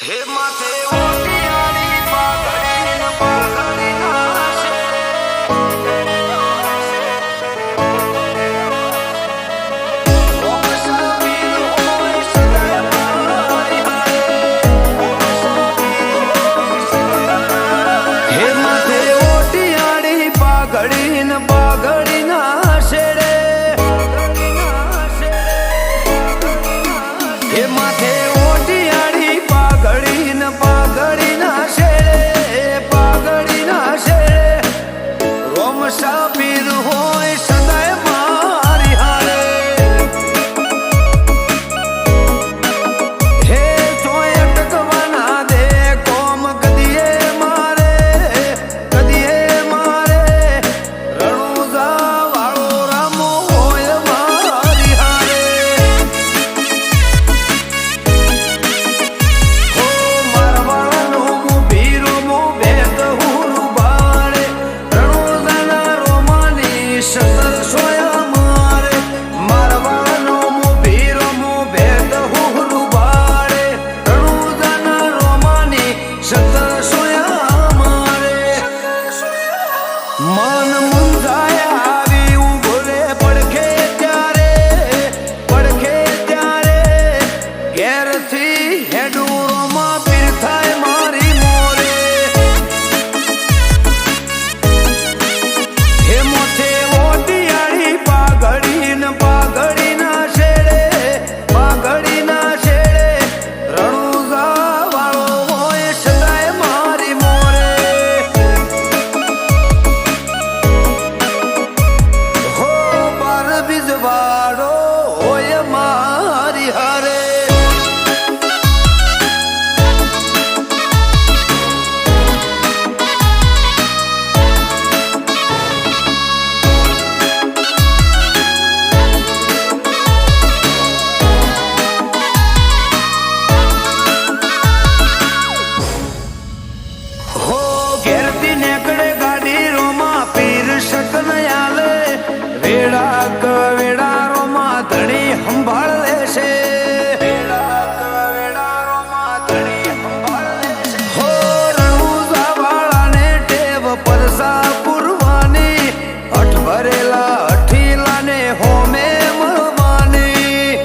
હે માથે ઓટિયાળી પાઘડી ન પાઘડી નાશે હે માથે ઓટિયાળી પાઘડી ન પાઘડી નાશે રે હે માથે ઓટિયાળી પાઘડી ન પાઘડી નાશે પાઘડી નાશે રોમ સાબીર હોય સદાય મારી હારે હે તોય અટકવાના દે કોમ કદીએ મારે રણુજા વાળો રામો હોય મારી હારે હો મારવાળાનો હું ભીરો મો બેત હું બાળે રણુજાના રોમાની સતર સોયા મારે મારવાળાનો હું ભીરો મો બેત હું બાળે રણુજાના રોમાની સતર સોયા મારે મન મુંજાય આવી ઉભો રે પડખે ત્યારે ઘેરથી હેડુરોમાં પીર થાય મારી મોરે હે મોથે ઓટિયાળી પાઘડી ન પાઘડી ના શેડે રણુજા વાળો હોય સદાય મારી મોરે હો બાર બીજવાળો હોય મારી હારે હો ઘેરથી નેકડે ગાડી રોમાં પીર શકન આલે વેડા કવેડા રોમાં ધણી સંભાળ લેશે હો રણુજા વાળાને ટેવ પરસા પુરવાની હઠ ભરેલા હઠીલાને હોમે મળવાની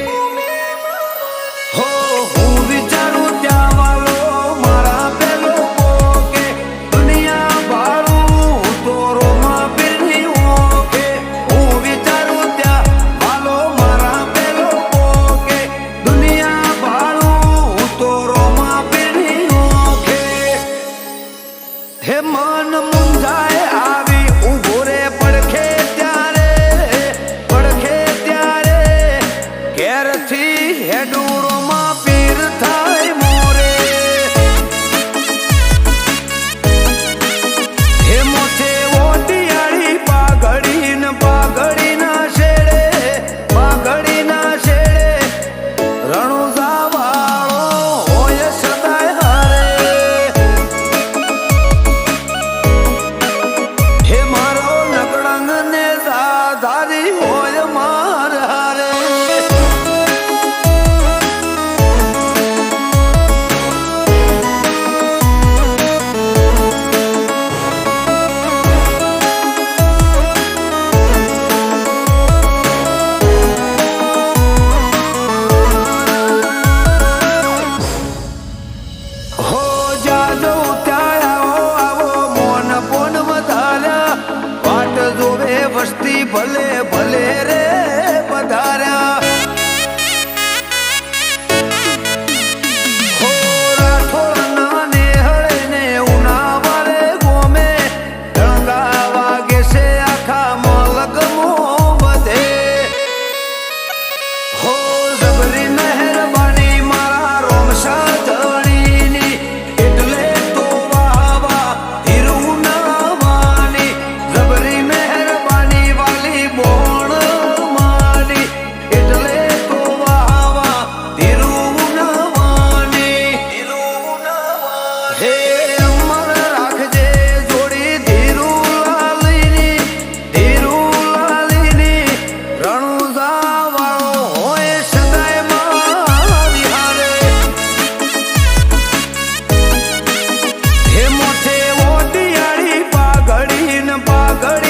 હો હું વિચારું ત્યાં વાલો મારા પેલો પોકે દુનિયા ભાળું તો રોમા પીરની ઓકે હું વિચારું ત્યાં વાલો મારા પેલો પોકે દુનિયા ભાળું તો રોમા પીરની ઓકે હે મન મુંજાય આવી ઉભો રે પડખે ત્યારે ઘેરથી હેડુરોમાં પીર થાય મોરે હે મોથે ઓટિયાળી પાઘડી ન પાઘડી ના શેડે રણુજા વાળો હોય સદાય હારે પાઘડી